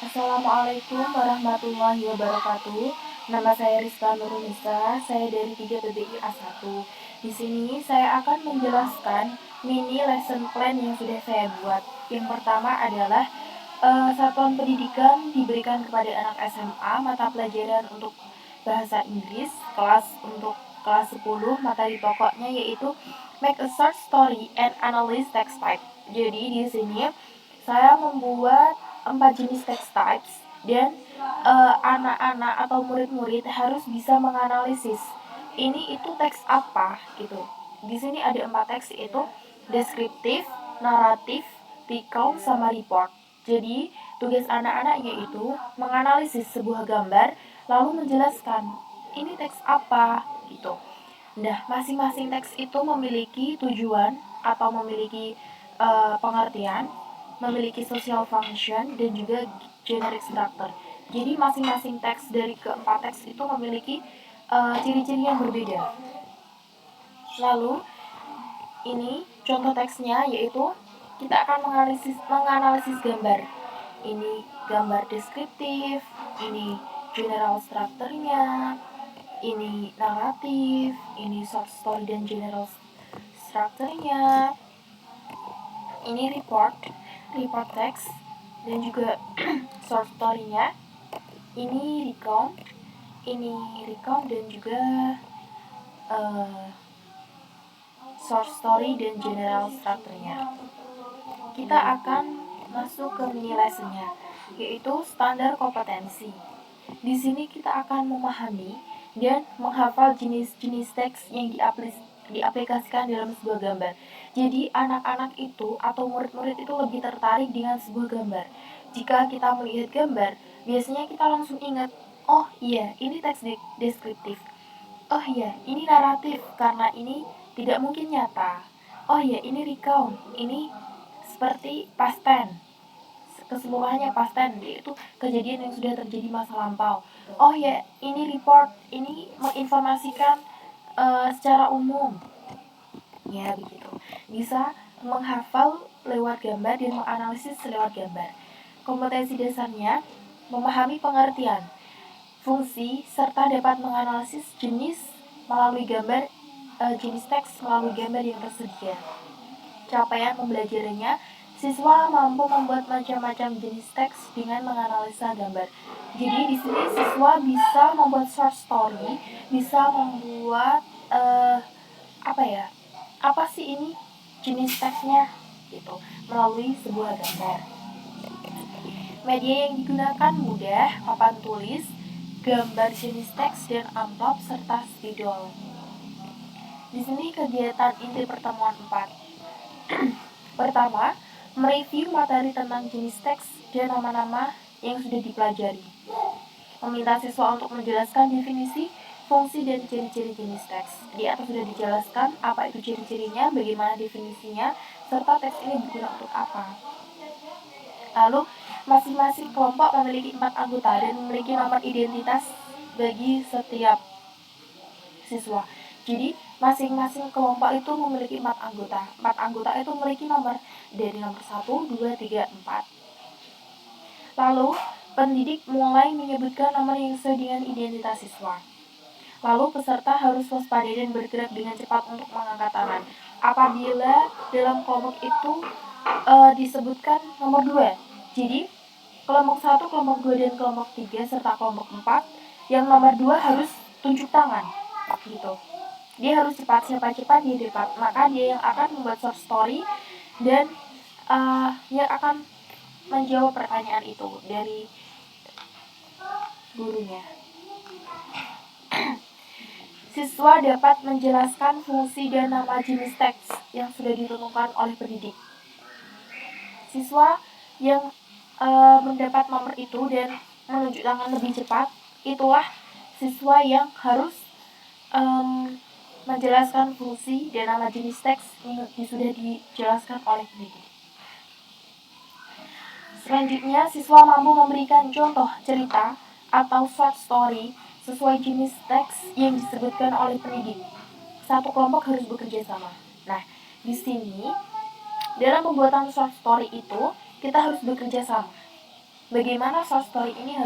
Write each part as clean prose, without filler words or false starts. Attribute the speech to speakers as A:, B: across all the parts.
A: Assalamualaikum warahmatullahi wabarakatuh. Nama saya Rizka Nurunisa, saya dari 3 PBI A1. Di sini saya akan menjelaskan mini lesson plan yang sudah saya buat. Yang pertama adalah satuan pendidikan diberikan kepada anak SMA mata pelajaran untuk bahasa Inggris untuk kelas 10, materi pokoknya yaitu make a short story and analyze text type. Jadi di sini saya membuat 4 jenis text types dan anak-anak atau murid-murid harus bisa menganalisis ini itu teks apa gitu. Di sini ada 4 teks, yaitu deskriptif, naratif, recount, sama report. Jadi tugas anak-anak yaitu menganalisis sebuah gambar lalu menjelaskan ini teks apa gitu. Nah, masing-masing teks itu memiliki tujuan atau memiliki pengertian, memiliki social function, dan juga generic structure. Jadi masing-masing teks dari keempat teks itu memiliki ciri-ciri yang berbeda. Lalu ini contoh teksnya yaitu kita akan menganalisis gambar. Ini gambar deskriptif, ini general structure-nya, ini naratif, ini short story dan general structure-nya, ini report text, dan juga short story-nya, ini recount dan juga short story dan general structure-nya. Kita akan masuk ke mini lesson-nya, yaitu standar kompetensi. Di sini kita akan memahami dan menghafal jenis-jenis teks yang diaplikasikan dalam sebuah gambar. Jadi anak-anak itu atau murid-murid itu lebih tertarik dengan sebuah gambar. Jika kita melihat gambar, biasanya kita langsung ingat, oh iya, ini teks deskriptif. Oh iya, ini naratif karena ini tidak mungkin nyata. Oh iya, ini recount, ini seperti past tense, keseluruhannya past tense, yaitu kejadian yang sudah terjadi masa lampau. Oh ya, ini report, ini menginformasikan secara umum. Ya begitu. Bisa menghafal lewat gambar dan menganalisis lewat gambar. Kompetensi dasarnya memahami pengertian, fungsi, serta dapat menganalisis jenis melalui gambar, jenis teks melalui gambar yang tersedia. Capaian pembelajarannya, siswa mampu membuat macam-macam jenis teks dengan menganalisa gambar. Jadi di sini siswa bisa membuat short story, bisa membuat apa sih ini jenis teksnya gitu melalui sebuah gambar. Media yang digunakan mudah, papan tulis, gambar jenis teks, dan amplop serta spidol. Di sini kegiatan inti pertemuan 4. Pertama, mereview materi tentang jenis teks dan nama-nama yang sudah dipelajari. Meminta siswa untuk menjelaskan definisi, fungsi, dan ciri-ciri jenis teks. Di atas sudah dijelaskan apa itu ciri-cirinya, bagaimana definisinya, serta teks ini digunakan untuk apa. Lalu, masing-masing kelompok memiliki 4 anggota dan memiliki nomor identitas bagi setiap siswa. Jadi, masing-masing kelompok itu memiliki 4 anggota. 4 anggota itu memiliki nomor dari nomor 1, 2, 3, 4. Lalu, pendidik mulai menyebutkan nomor yang sesuai dengan identitas siswa. Lalu, peserta harus waspada dan bergerak dengan cepat untuk mengangkat tangan. Apabila dalam kelompok itu disebutkan nomor 2. Jadi, kelompok 1, kelompok 2, dan kelompok 3, serta kelompok 4, yang nomor 2 harus tunjuk tangan. Gitu. Dia harus cepat di depan, maka dia yang akan membuat short story dan yang akan menjawab pertanyaan itu dari gurunya. Siswa dapat menjelaskan fungsi dan nama jenis teks yang sudah ditentukan oleh pendidik. Siswa yang mendapat nomor itu dan menunjuk tangan lebih cepat, itulah siswa yang harus menjelaskan fungsi dan nama jenis teks yang sudah dijelaskan oleh pendidik. Selanjutnya, siswa mampu memberikan contoh cerita atau short story sesuai jenis teks yang disebutkan oleh pendidik. Satu kelompok harus bekerja sama. Nah, di sini dalam pembuatan short story itu kita harus bekerja sama. bagaimana short story ini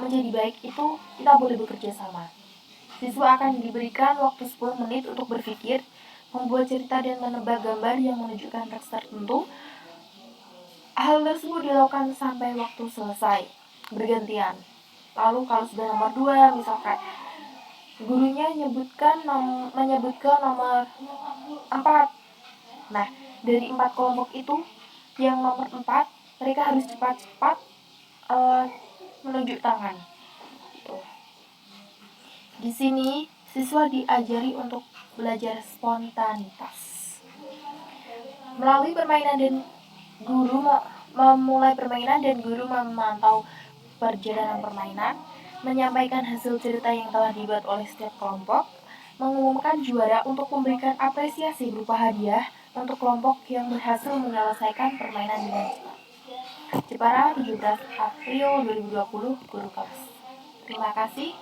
A: menjadi baik itu kita boleh bekerja sama. Siswa akan diberikan waktu 10 menit untuk berpikir, membuat cerita dan menebak gambar yang menunjukkan teks tertentu. Hal tersebut dilakukan sampai waktu selesai, bergantian. Lalu kalau sudah nomor 2, misalkan gurunya menyebutkan nomor 4. Nah, dari 4 kelompok itu, yang nomor 4, mereka harus cepat-cepat menunjuk tangan. Tuh. Di sini, siswa diajari untuk belajar spontanitas. Melalui permainan dan guru memulai permainan dan guru memantau perjalanan permainan, menyampaikan hasil cerita yang telah dibuat oleh setiap kelompok, mengumumkan juara untuk memberikan apresiasi berupa hadiah untuk kelompok yang berhasil menyelesaikan permainan dengan cepat. Jepara, 17 April 2020, Guru Kelas. Terima kasih.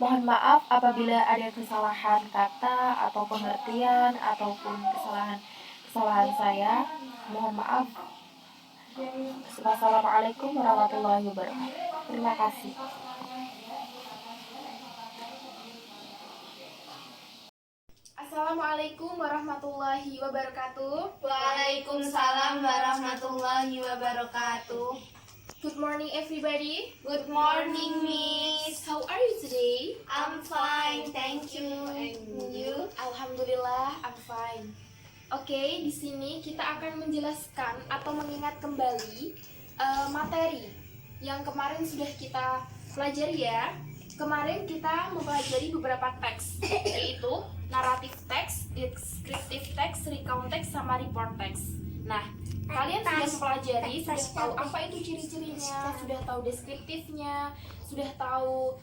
A: Mohon maaf apabila ada kesalahan kata atau pengertian ataupun kesalahan saya. Mohon maaf. Wassalamualaikum warahmatullahi wabarakatuh. Terima kasih.
B: Assalamualaikum warahmatullahi wabarakatuh.
C: Waalaikumsalam warahmatullahi wabarakatuh.
B: Good morning everybody.
C: Good morning, Miss.
B: How are you today?
C: I'm fine, thank you. And you?
B: Alhamdulillah, I'm fine. Oke, di sini kita akan menjelaskan atau mengingat kembali materi yang kemarin sudah kita pelajari ya. Kemarin kita mempelajari beberapa teks, yaitu naratif teks, deskriptif teks, recount teks, sama report teks. Nah, kalian sudah mempelajari, sudah tahu apa itu ciri-cirinya, sudah tahu deskriptifnya, sudah tahu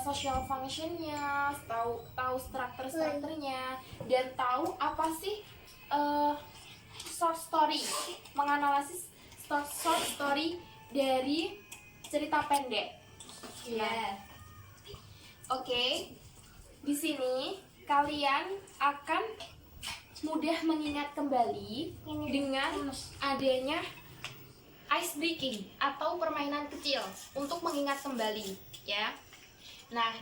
B: social functionnya, tahu strukturnya, dan tahu apa sih short story, menganalisis short story dari cerita pendek.
C: Yeah.
B: Oke, di sini kalian akan mudah mengingat kembali dengan adanya ice breaking atau permainan kecil untuk mengingat kembali, ya. Nah,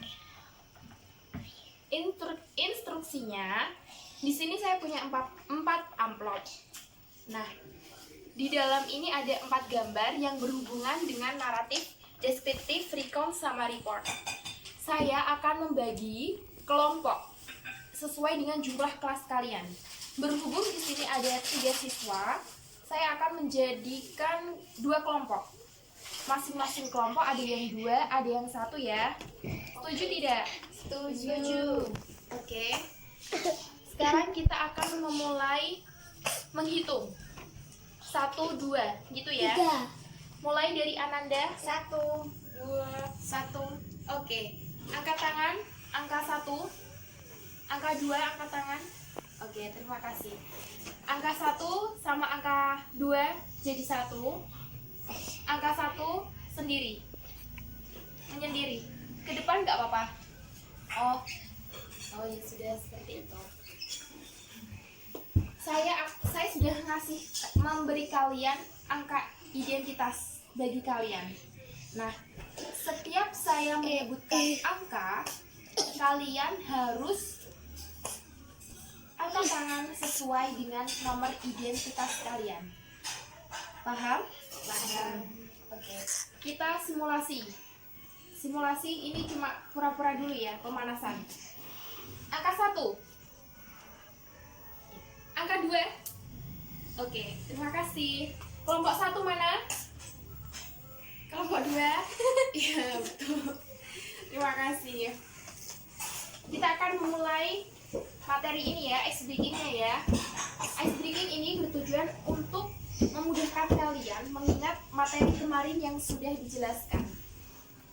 B: instruksinya di sini saya punya 4 amplop. Nah, di dalam ini ada 4 gambar yang berhubungan dengan naratif, deskriptif, recount, sama report. Saya akan membagi kelompok sesuai dengan jumlah kelas kalian. Berhubung di sini ada 3 siswa, saya akan menjadikan 2 kelompok. Masing-masing kelompok ada yang 2, ada yang 1 ya. Setuju tidak?
C: Setuju.
B: Oke. Sekarang kita akan memulai menghitung. 1, 2, gitu ya.
C: 3.
B: Mulai dari Ananda.
C: 1,
B: 2, 1. Oke. Angkat tangan, angka 1. Angka 2, angkat tangan. Oke, terima kasih. Angka 1 sama angka 2 jadi 1. Angka 1 sendiri. Menyendiri. Ke depan nggak apa-apa? Oh ya sudah seperti itu. Saya sudah memberi kalian angka identitas bagi kalian. Nah, setiap saya menyebutkan angka, kalian harus angkat tangan sesuai dengan nomor identitas kalian. Paham? Paham. Oke. Kita simulasi. Simulasi ini cuma pura-pura dulu ya, pemanasan. Angka 1. Angka 2. Oke, terima kasih. Kelompok 1 mana? Kelompok 2. Iya, betul. Terima kasih. Kita akan memulai materi ini ya, ice breaking-nya ya. Ice breaking ini bertujuan untuk memudahkan kalian mengingat materi kemarin yang sudah dijelaskan.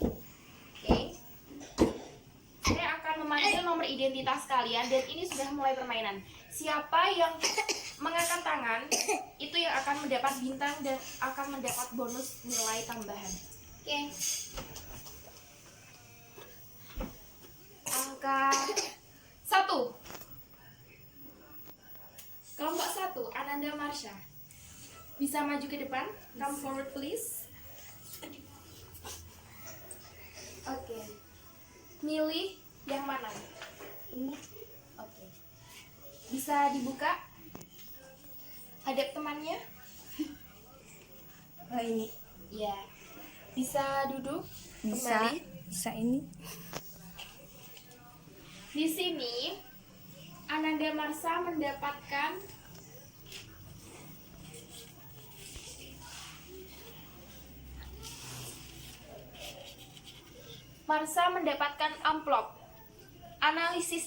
B: Oke. Saya akan memanggil nomor identitas kalian dan ini sudah mulai permainan. Siapa yang mengangkat tangan itu yang akan mendapat bintang dan akan mendapat bonus nilai tambahan. Oke. Angka 1. Kelompok 1, Ananda Marsha. Bisa maju ke depan. Come forward please. Oke. Milih yang mana?
C: Ini.
B: Oke. Bisa dibuka? Hadap temannya?
C: Oh ini.
B: Ya. Bisa duduk?
C: Bisa.
B: Kembali.
C: Bisa ini.
B: Di sini Ananda Marsha mendapatkan amplop. Analisis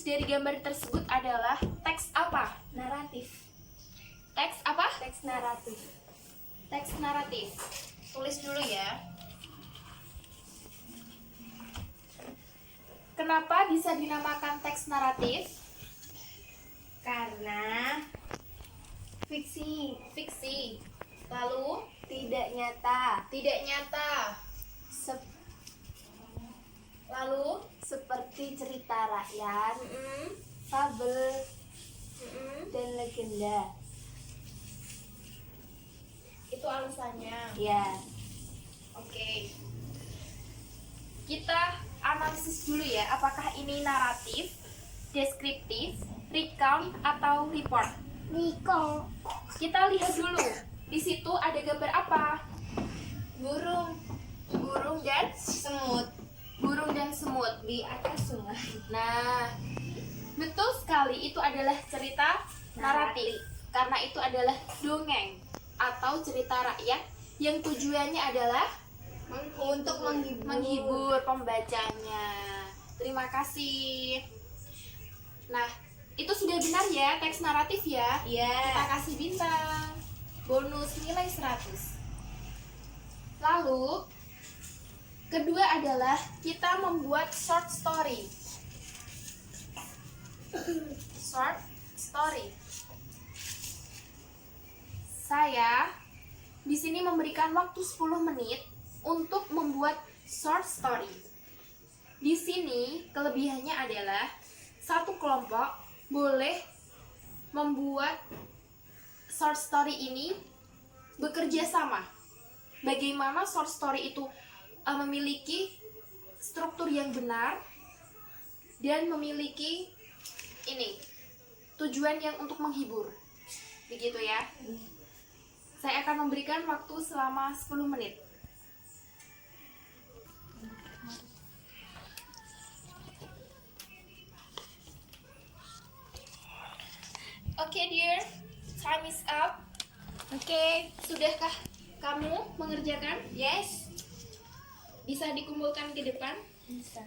B: dari gambar tersebut adalah teks apa?
C: Naratif.
B: Teks apa?
C: Teks naratif.
B: Teks naratif. Tulis dulu ya. Kenapa bisa dinamakan teks naratif?
C: Karena fiksi,
B: Fiksi. Lalu
C: tidak nyata.
B: tidak nyata. Lalu
C: Seperti cerita rakyat,
B: mm-mm,
C: fabel,
B: mm-mm.
C: dan legenda.
B: Itu alasannya.
C: Ya.
B: Oke. Kita analisis dulu ya, apakah ini naratif, deskriptif, recount, atau report.
C: Niko.
B: Kita lihat dulu. Di situ ada gambar apa?
C: Burung.
B: Burung dan semut.
C: Di atas sungai.
B: Nah, betul sekali, itu adalah cerita naratif. Karena itu adalah dongeng atau cerita rakyat yang tujuannya adalah
C: Untuk
B: menghibur pembacanya. Terima kasih. Nah, itu sudah benar ya, teks naratif ya.
C: Ya.
B: Kita kasih bintang. Bonus nilai 100. Lalu, kedua adalah kita membuat short story. Short story. Saya di sini memberikan waktu 10 menit untuk membuat short story. Di sini kelebihannya adalah satu kelompok boleh membuat short story ini bekerja sama. Bagaimana short story itu memiliki struktur yang benar dan memiliki tujuan yang untuk menghibur. Begitu ya. Saya akan memberikan waktu selama 10 menit. Oke, dear. Time is up.
C: Oke.
B: Sudahkah kamu mengerjakan?
C: Yes.
B: Bisa dikumpulkan ke depan?
C: Bisa.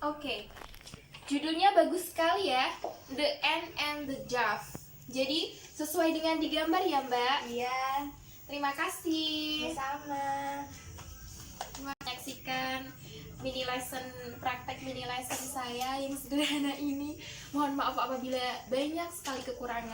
B: Oke. Judulnya bagus sekali ya. The Ant and the Dove. Jadi sesuai dengan di gambar ya, Mbak.
C: Iya.
B: Terima kasih.
C: Sama.
B: Menyaksikan praktek mini lesson saya yang sederhana ini. Mohon maaf apabila banyak sekali kekurangan.